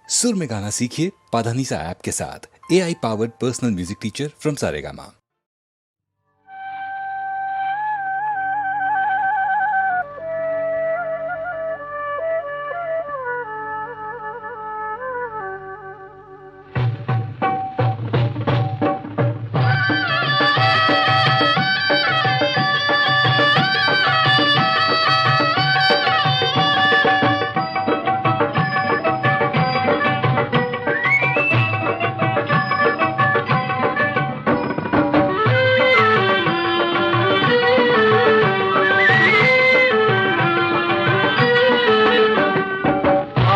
सुर में गाना सीखिए पाधानीसा ऐप के साथ। AI powered personal music teacher from Saregama.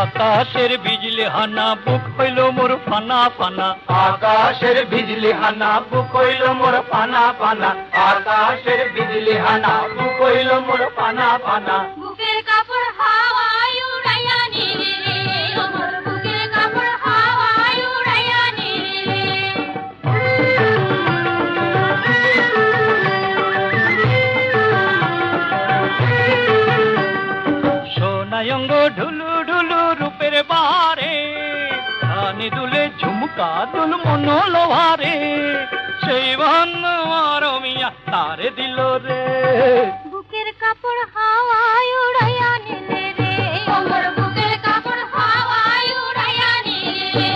আকাশের বিজলি হানা বুক হইল মোর ফানা ফানা, আকাশের বিজলি হানা বুক হইল মোর পানা পানা, আকাশের বিজলি হানা বুক হইল মোর পানা পানা। বুকের কাপড় হাওয়ায় উড়াইয়া নিলে রে, ওমর বুকের কাপড় হাওয়ায় উড়াইয়া নিলে সোনায়ঙ্গ ঢুলু ঢুলু রূপের বাহারে, কানে দুলে ঝুমকা দুল মন লোহারে, সেই ভান্ন আর মিয়া তারে দিল রে। বুকের কাপড় হাওয়ায় উড়াইয়া নিলে রে, ওমর বুকের কাপড় হাওয়ায় উড়াইয়া নিলে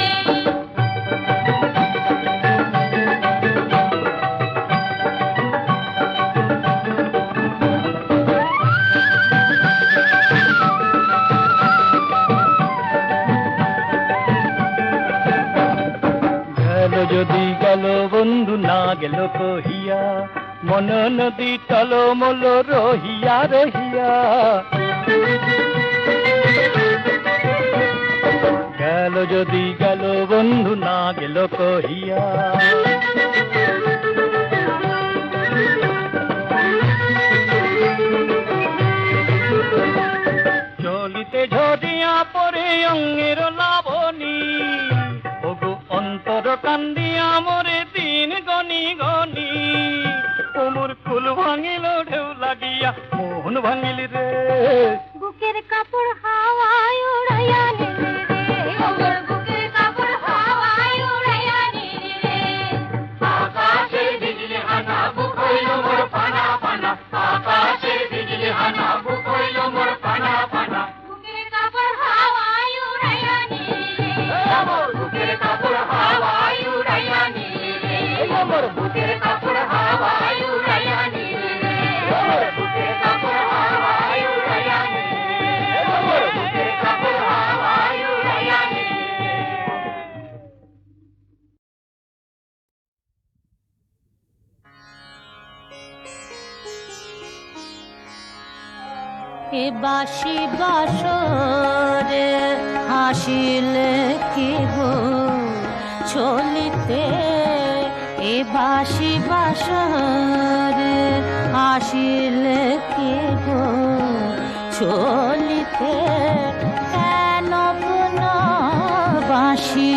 গেল যদি গেল বন্ধু না গেল কহিয়া, মন নদী টলমল রহিয়া রহিয়া। গেল যদি গেল বন্ধু না গেল কহিয়া, চলিতে ঝরিয়া পরে অঙ্গের লাবণী, ওগো অন্তর কান্দিয়া মরে দিন গনি গনি। ওমর ফুল ভাঙিল ঢেউ লাগিয়া মোহন ভাঙিল রে। বুকের কাপড় হাওয়ায় উড়াইয়া নিলে রে, ওমর বুকের কাপড় হাওয়ায় উড়াইয়া নিলে আকাশের বিজলি হানা বুক হইল মোর পানা পানা, আকাশের বিজলি হানা বুক হইল মোর পানা পানা। বুকের কাপড় হাওয়ায় উড়াইয়া নিলে মোর বুকের কাপড় হাওয়ায় উড়াইয়া নিলে, মোর বুকের কাপড় হাওয়ায় উড়াইয়া নিলে, মোর বুকের কাপড় হাওয়ায় উড়াইয়া নিলে, মোর বুকের কাপড় হাওয়ায় উড়াইয়া নিলে। এ বাঁশি বাঁশরে হাসিলে কি গো চলিতে, এ বাঁশি বাঁশরে হাসিলে কি গো চলিতে, কেন পুন বাঁশি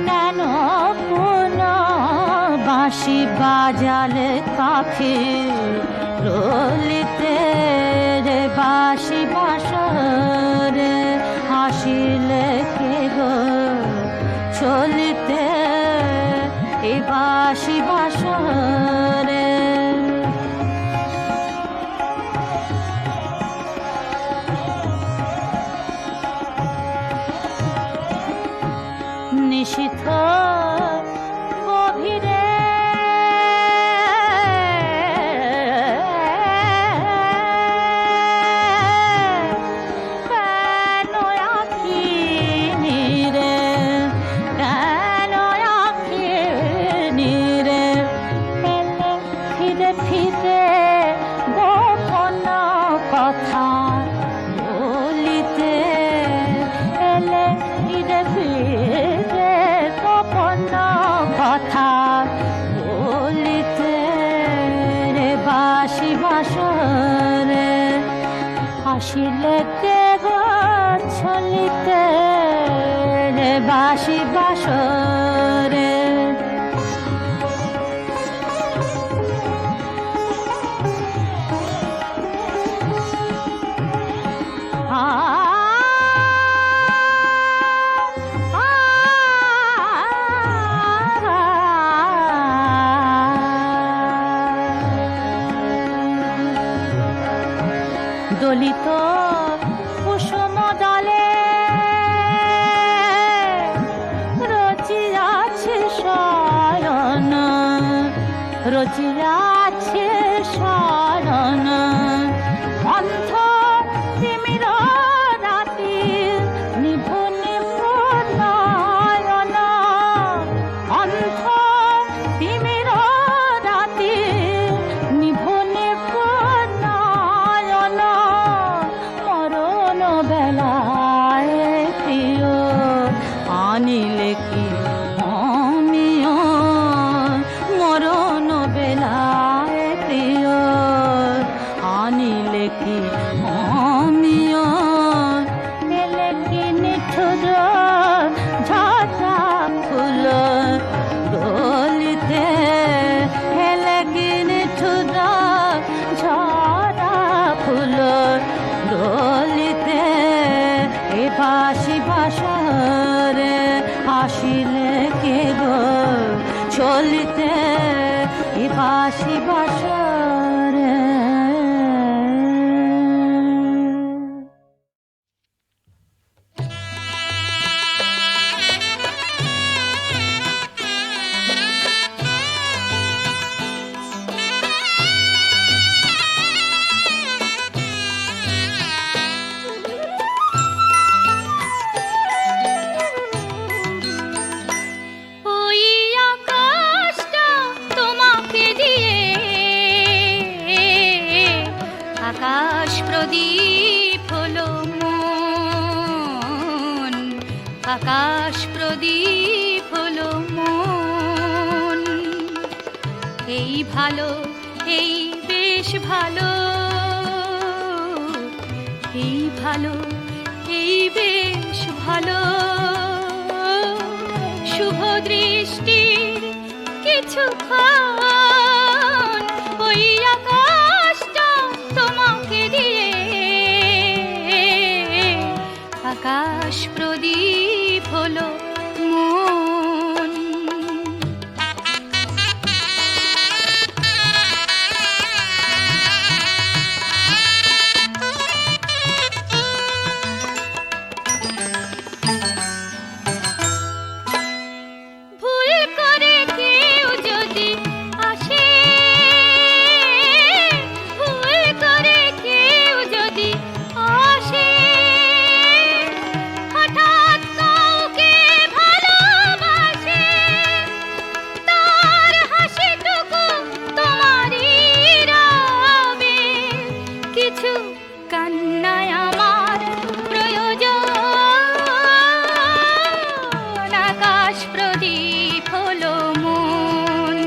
কেন পুন বাঁশি বাজালে কাফি রলিতে, রে বাঁশি বাঁশরে হাসিলে কে গো চলিতে, এ বাঁশি বাঁশরে। নিশীথ গভীরে কেন আঁখি নীরে, কেন আঁখি নীরে এলে ফিরে ফিরে গোপন কথা বলিতে, এলে ফিরে ফিরে গোপন কথা বলিতে, রে বাঁশি বাঁশরে হাসিলে কে গো চলিতে, রে বাঁশি বাঁশরে। রচিয়াছে শরণ অন্ধ তিমির রাতি নিভু নিভু নয়ন অন্ধ তিমির রাতি নিভু নিভু নয়ন মরণ বেলায় প্রিয় আনিলে কি অমিয় মরণ বেলায় প্রিয় আনিলে কি অমিয় এলে কি নিঠুর ঝাঁটা ফুল দলিতে এলে কি নিঠুর ঝাঁটা ফুল দলিতে এ বাসি বাসরে আসিলে কে গো চলিতে এ বাসি বাসরে ওই আকাশটা তোমাকে দিয়ে আকাশ প্রদীপ হলো মন আকাশ প্রদীপ হলো মন এই ভালো এই বেশ ভালো এই ভালো এই বেশ ভালো শুভ দৃষ্টির কিছুক্ষণ ওই আকাশটা তোমাকে দিয়ে আকাশ প্রদীপ হলো মন ভুল করে কেউ যদি আসে ভুল করে কেউ যদি আসে হঠাৎ কাউকে ভালোবাসে তার হাসিটুকু তোমারই রবে কিছু কান্নায় আমার প্রয়োজন আকাশ প্রদীপ হলো মন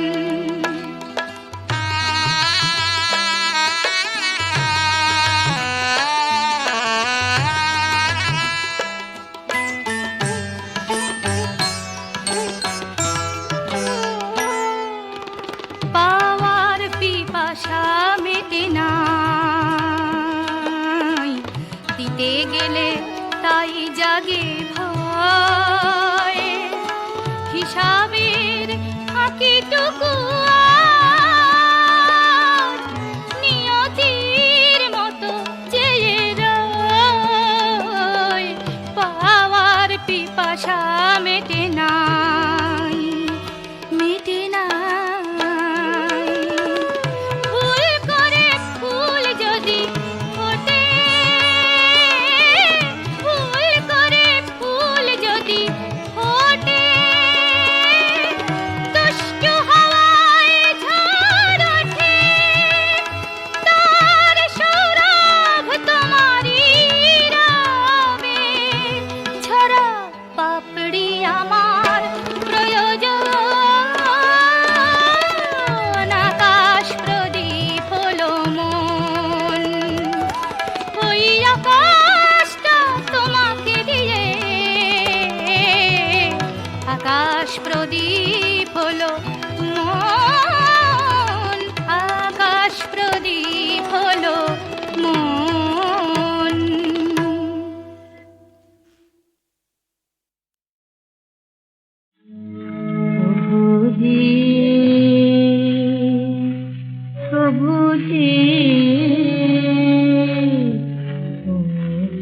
পাওয়ার পিপাসা মেটে নাই দিতে গেলে তাই জাগে ভয় হিসাবের ফাঁকিটুকু আর নিয়তির মতো চেয়ে রয় পাওয়ার পিপাসা মেটে নাই মেটে নাই ভুল করে ফুল যদি ফোটে ভুল করে ফুল যদি ফোটে দুষ্টু হাওয়ায় ঝড় ওঠে তার সৌরভ তোমারই রবে ঝরা পাপড়ি আমার প্রয়োজন আকাশ প্রদীপ হলো মন ওই আকাশটা তোমাকে দিয়ে আকাশ প্রদীপ হলো মন আকাশ প্রদীপ হলো মন প্রভুজি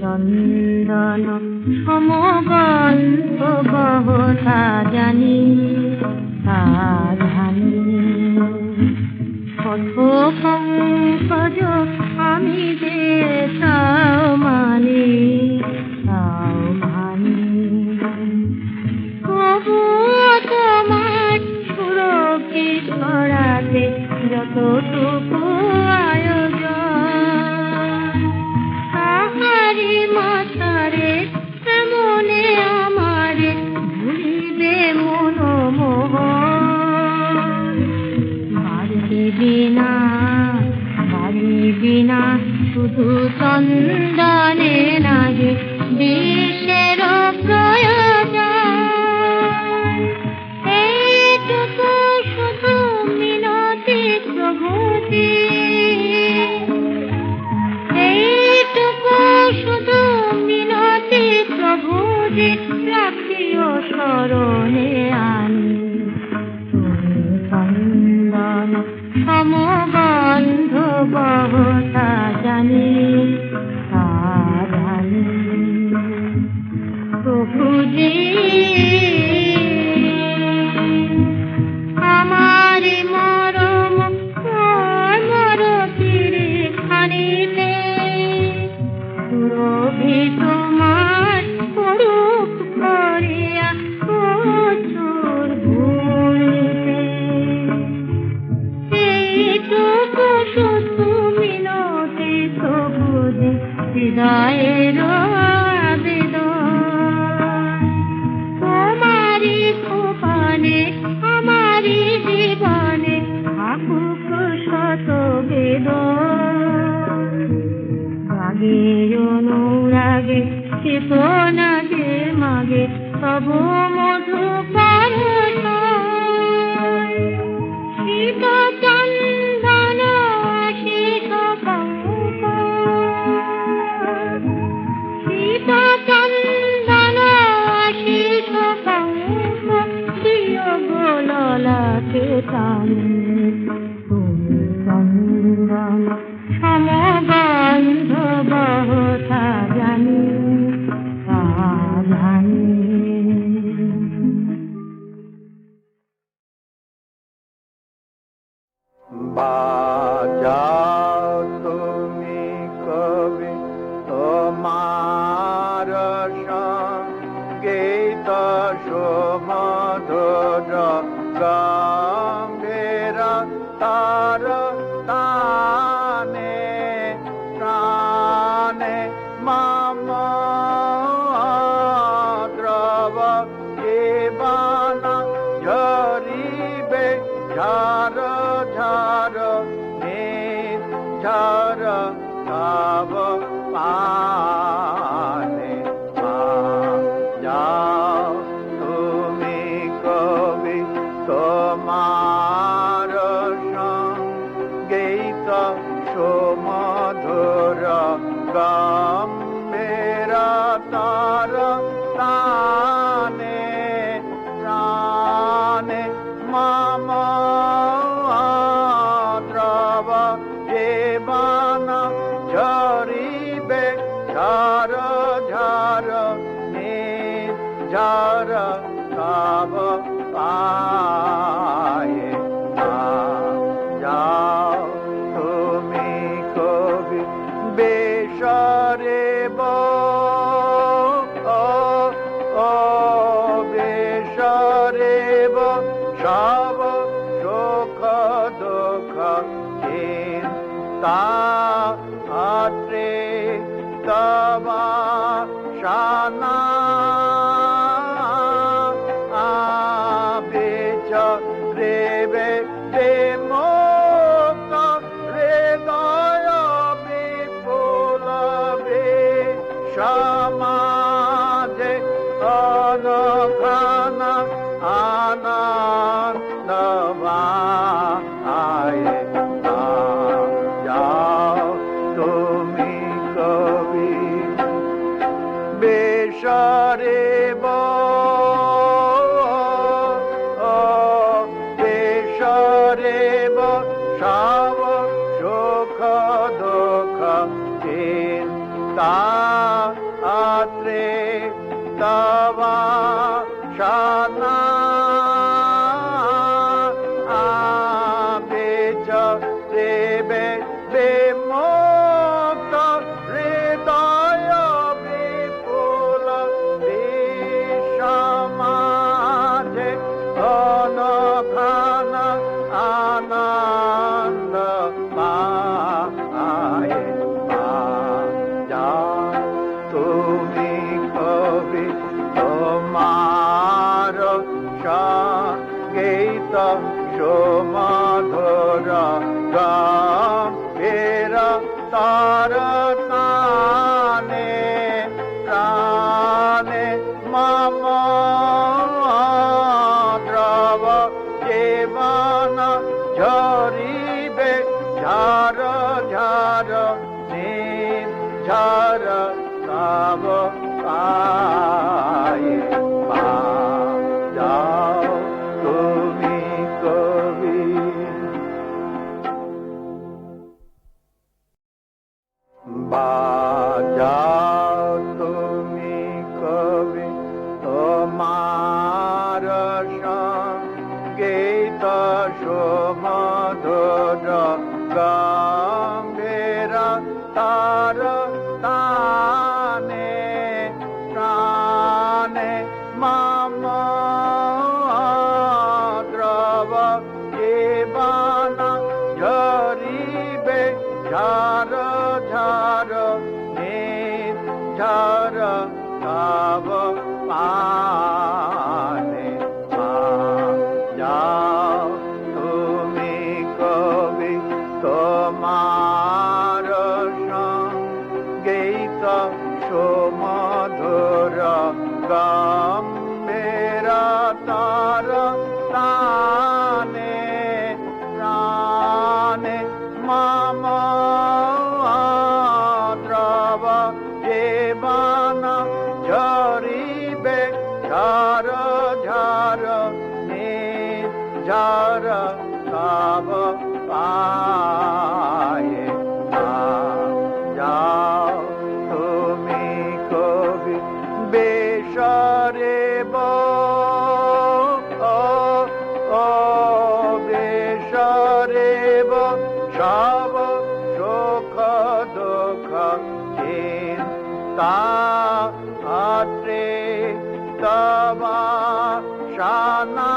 চন্দন সমগল্প বহুথা জানি সাধানী পথ পঙ্কজ আমি যে তাও মানি তবুও তোমার সুরক্ষিত করাতে যতটুকু আয়োজন তাহারি মাতারে তেমনে আমারে ভুলিবে মনোমোহন বাড়িবি না শুধু চন্দনে নাগে বিশ্বের প্রয়োজন এইটুকু শুধু মিনতি প্রভুজি এইটুকু শুধু মিনতি প্রভুজি রাখিও স্মরণে আনি তুমি চন্দন সমগন্ধ বহতা জানি প্রভুজি আমারি মরম মর ফিরে খানিতে সুরভি তোমার করুক করিয়া প্রচুর ভূমিতে এইটুকু শুধু মিনতি প্রভুজি হৃদয়ের আবেদন তোমারি ভুবনে আমারি জীবনে থাকুক শত বেদন রাগে অনুরাগে চেতনাগে মাগে তব মধু শীত চন্দন আশিস পঙ্ক শীত চন্দন আশিস পঙ্ক প্রিয় গোললাকে টানি তুমি চন্দন সমগন্ধ বহতা জানি বাজাও তুমি কবি তোমার সঙ্গীত সুমধুর গম্ভীর তার তানে প্রাণে মম দ্রব জীবন ঝরিবে ঝার ঝার ঝার তব পানে যাও তুমি কবি তোমার সঙ্গীত সুমধুর গম্ভীর তার তানে প্রাণে মম দ্রব জীবন ঝরিবে ঝার ঝার ঝার তব পায়ে যাও তুমি কবি বেশরে বেশরে সব সুখ দুঃখ চিন্তা আত্রে তবা শানা বেচ রেবে মুক্ত হৃদয় বিপুল সমাজে অনখান আনন্দবায় যাও তুমি কবি বেশরে বেশরে সব সুখ দুঃখ চিন্তা আত্রে তবা শানা বেচ সুমধুর গম্ভীর তার তানে প্রাণে মম দ্রব জীবন ঝরিবে ঝার ঝার নীল ঝার তব পায়ে যাও তুমি কবি বাজাও তুমি কবি তোমার সঙ্গীত সুমধুর গম্ভীর তার তানে প্রাণে মম দ্রব জীবন ঝরিবে ঝার ঝার নীল ঝার তব পানে যাও তুমি কবি তোমার সঙ্গীত সুমধুর গম্ভীর তার তানে প্রাণে মম দ্রব জীবন ঝরিবে ঝার ঝার নীল ঝার তব পায়ে যাও তুমি কবি বেশরে বেশরে সব সুখ দুঃখ চিন্তা আত্রে তবা শানা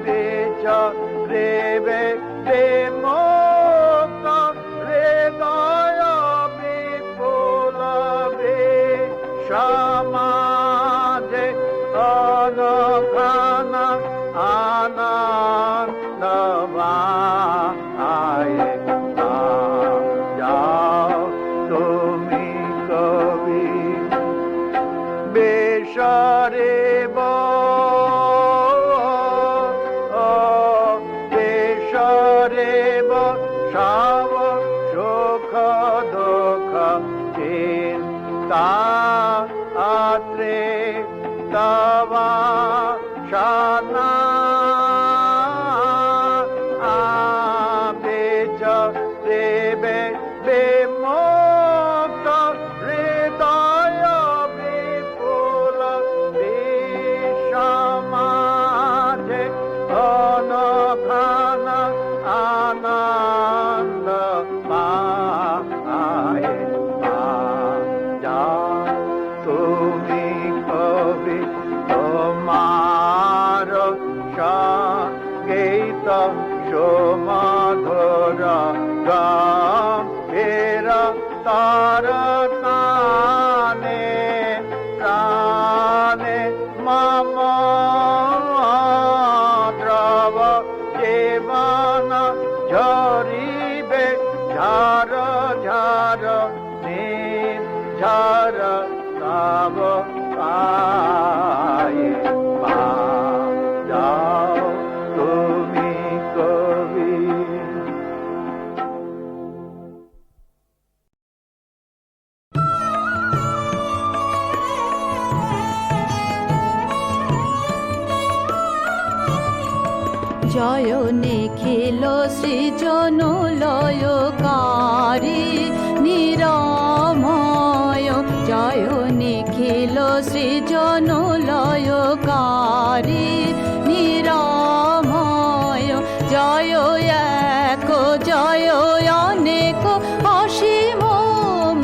বেচ রেবে মুক্ত হৃদয় বিপুল সমাজে অনখান আনন্দ আয়ে যাও তুমি কবি বেশরে বেশরে সব সুখ দুঃখ চিন্তা আত্রে তবা শানা বেচ দেবে বেমুক্ত হৃদয় বিপুল সমাজে অনখান আনন্দ পায়ে যাও তুমি কবি তোমার সঙ্গীত সুমধুর গম্ভীর তার তানে প্রাণে মম দ্রব জীবন ঝরিবে ঝার ঝার নীল ঝার তব পায়ে যাও তুমি কবি জয় নিখিল সৃজন লয়কারী নিরাময় জয় নিখিল সৃজন লয়কারী নিরাময় জয় এক জয় অনেক অসীম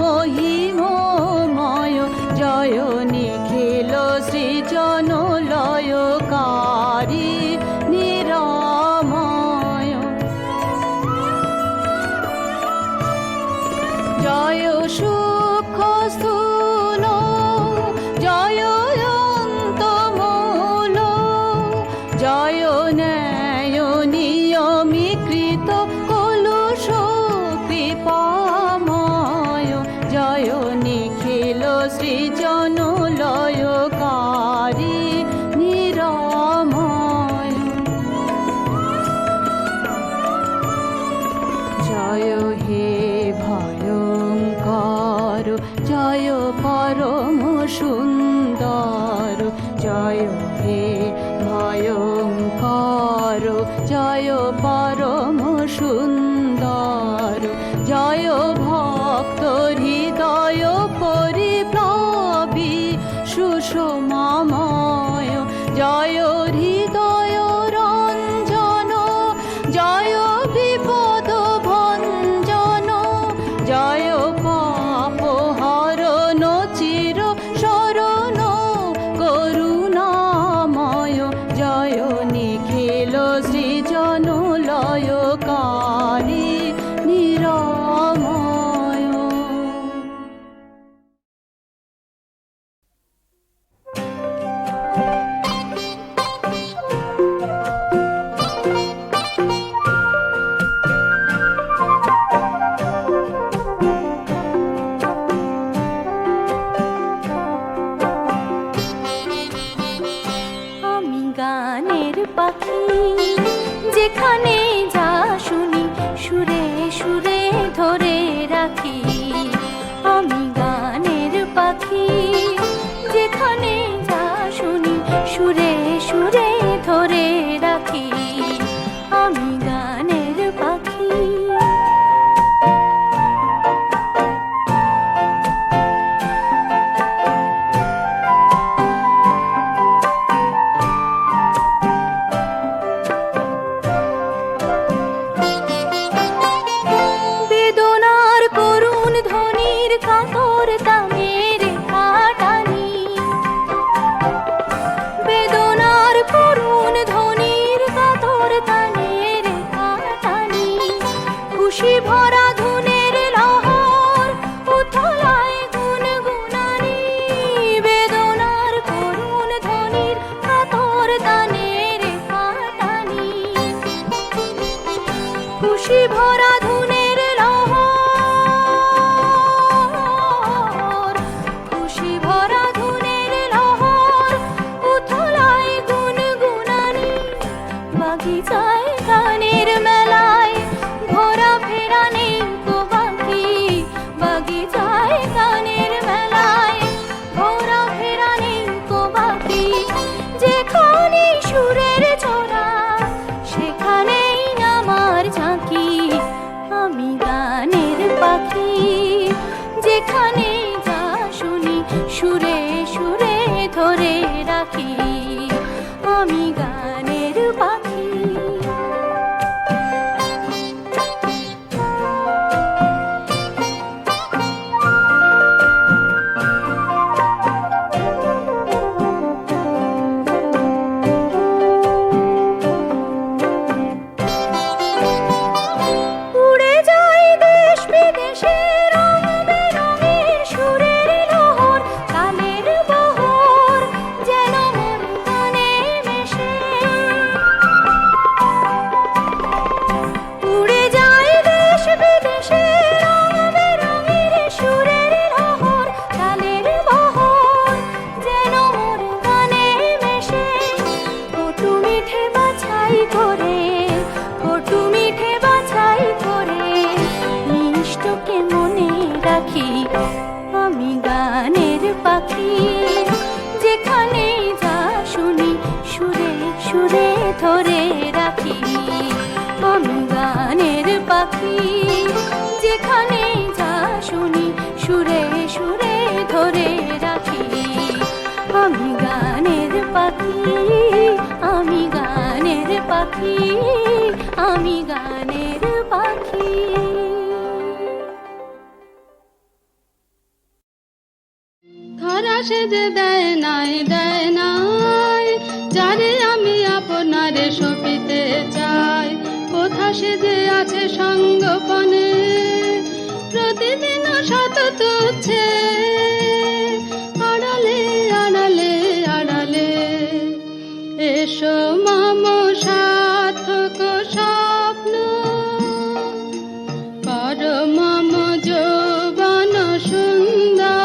মহিমময় জয় নিখিল সৃজন লয়কারী নিরাময় জয় সূক্ষ্ম স্থূল জয় অন্তমূল সৃজন লয়কারী নিরাময়। জয় হে ভয়ঙ্কর, জয় পরম সুন্দর, জয় হে ভয়ঙ্কর, জয় পরম সুন্দর, জয় ভক্ত হৃদয় পরিপ্লবী সুষমাময়, জয় হৃদয় রঞ্জন, জয় বিপদ ভঞ্জন, জয় পাপ হরণ চির শরণ করুণাময়, জয় নিখিল সৃজন লয়কারী নিরাময়। আমি গানের পাখি, যেখানে যা শুনি সুরে সুরে ধরে রাখি। আমি গানের পাখি, যেখানে যা শুনি সুরে সুরে ধরে রাখি। আমি গানের পাখি। বেদনার করুণ ধ্বনির কাতর তামের কাটানি, বেদনার করুণ ধ্বনির কাতর তানের কাটানি, খুশি ভরা ধুনের লহর উথলায় গুনগুনানি। বেদনার করুণ ধ্বনির কাতর তানের কাটানি, খুশি ভরা ধুনের লহর, খুশি ভরা ধুনের লহর উথলায় গুনগুনানি। বাগিচায় গানের মেলায় ঘোরা ফেরা নেই তো বাকি, বাগিচায় গানের মেলায় ঘোরা ফেরা নেই তো বাকি। যেখানে সুরের ছোড়া সেখানেই নামার ঝাঁকি। আমি গানের পাখি, যেখানে যা শুনি সুরে সুরে ধরে রাখি। আমি গানের পাখি। উড়ে যায় দেশ বিদেশে রং বেরঙের সুরের লহর, কালের বহর যেন মন কানে মেশে। উড়ে যায় দেশ বিদেশে রং বেরঙের সুরের লহর, কালের বহর যেন মন কানে মেশে। কটু মিঠে বাছাই করে, কটু মিঠে বাছাই করে মিষ্টকে মনে রাখি। আমি গানের পাখি, যেখানে যা শুনি সুরে সুরে ধরে রাখি। আমি গানের পাখি, যেখানে যা শুনি সুরে সুরে ধরে রাখি। আমি গানের পাখি, আমি গানের পাখি, আমি গানের পাখি। ধরা সেজে দেয় নাই, দেয় নাই, যারে আমি আপনারে সপিতে চাই। কোথা সেজে আছে সঙ্গপনে, প্রতিদিন শত তুচ্ছে, আড়ালে আড়ালে আড়ালে। এসো মম সার্থক স্বপ্ন, কর মম যৌবন সুন্দর।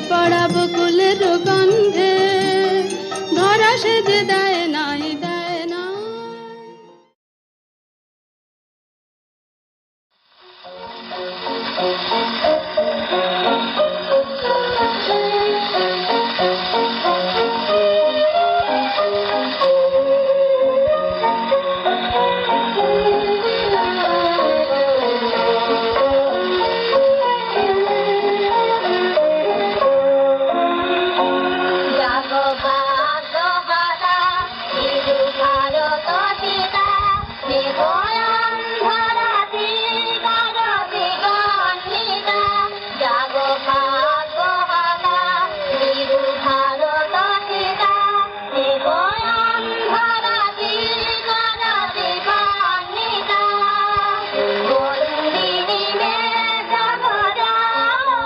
পড়া বকুলের গন্ধে ধরা সেজে দেয় নাই দেয় না। জাগো ভাগ্য হারা হিন্দু ভারত সীতা নিভয়ান ধরাতি গগতি গণিতা। জাগো ভাগ্য হারা হিন্দু ভারত সীতা নিভয়ান ধরাতি গগতি গণিতা। বন্দিনী মে জাগো জাগো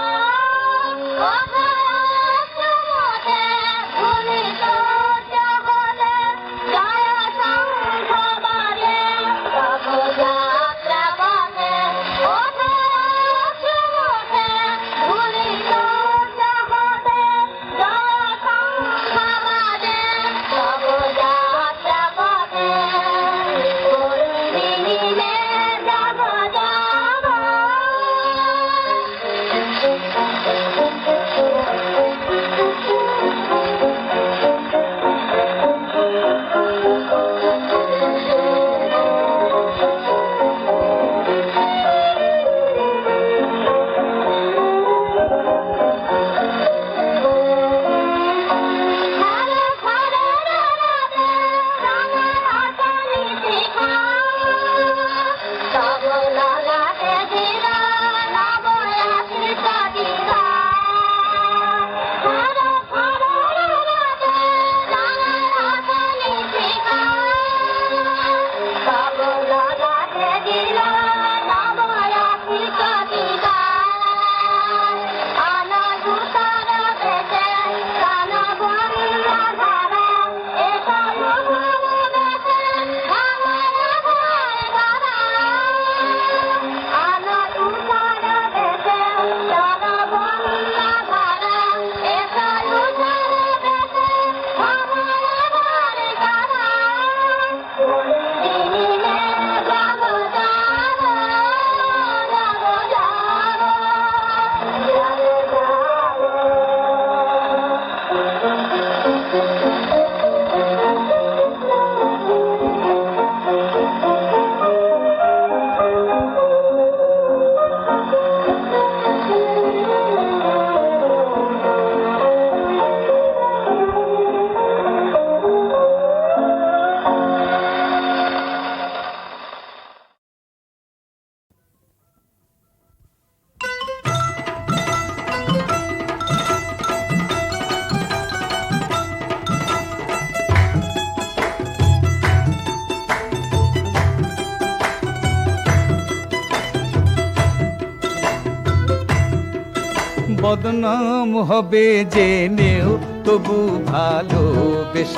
বদনাম হবে জেনেও তবু ভালোবেসেছিলাম।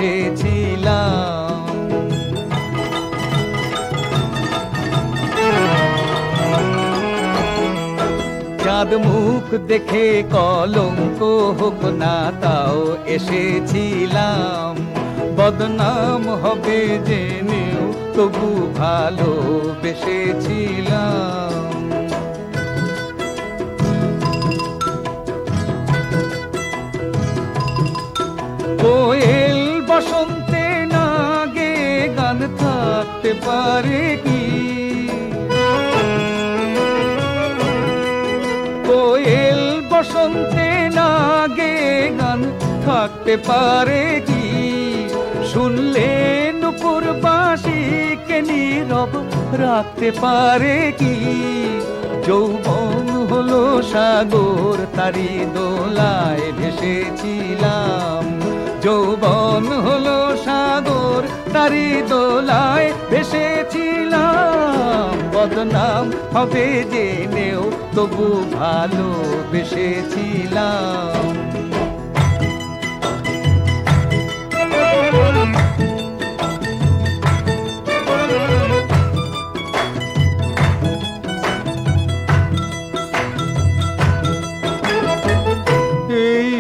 চাঁদ মুখ দেখে কলঙ্ক হোক না তাও এসেছিলাম। বদনাম হবে জেনেও তবু ভালোবেসেছিলাম। কোয়েল বসন্তে না গে গান থাকতে পারে কি? কোয়েল বসন্তে না গে গান থাকতে পারে কি? শুনলে নুপুর বাঁশিকে নীরব রাখতে পারে কি? যৌবন হলো সাগর তারি দোলায় ভেসেছিলাম। যৌবন হলো সাগর তারি দোলায় ভেসেছিলাম। বদনাম হবে জেনেও তবু ভালোবেসেছিলাম। এই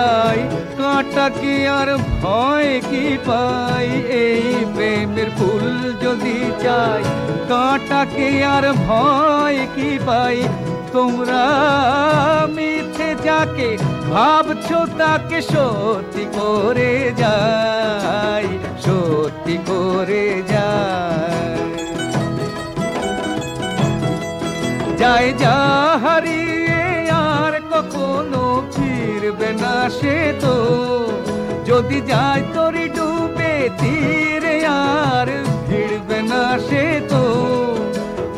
যাই, কাঁটা কি আর ভয় কি পাই, এই প্রেমের ফুল যদি চাই, কাঁটা কি আর ভয় কি পাই। তোমরা মিথ্যে যাকে ভাবছো তাকে সত্যি করে যাই, সত্যি করে যাই। যায় যা হারিয়ে আর কখনো ফিরবে না সে তো, যদি যায় তোরি ডুবে তীরে আর ফিরবে না সে তো।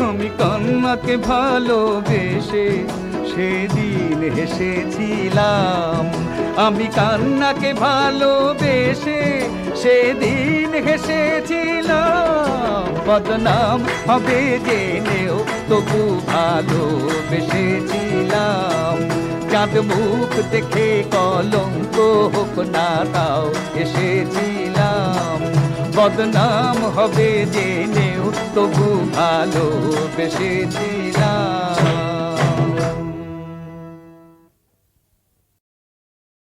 আমি কান্নাকে ভালোবেসে সেদিন হেসেছিলাম, আমি কান্নাকে ভালোবেসে সেদিন হেসেছিলাম। বদনাম হবে জেনেও তবু ভালোবেসেছিলাম, চাঁদ মুখ দেখে কলঙ্ক হোক না তাও এসেছিলাম। বদনাম হবে জেনেও তবু ভালোবেসেছিলাম।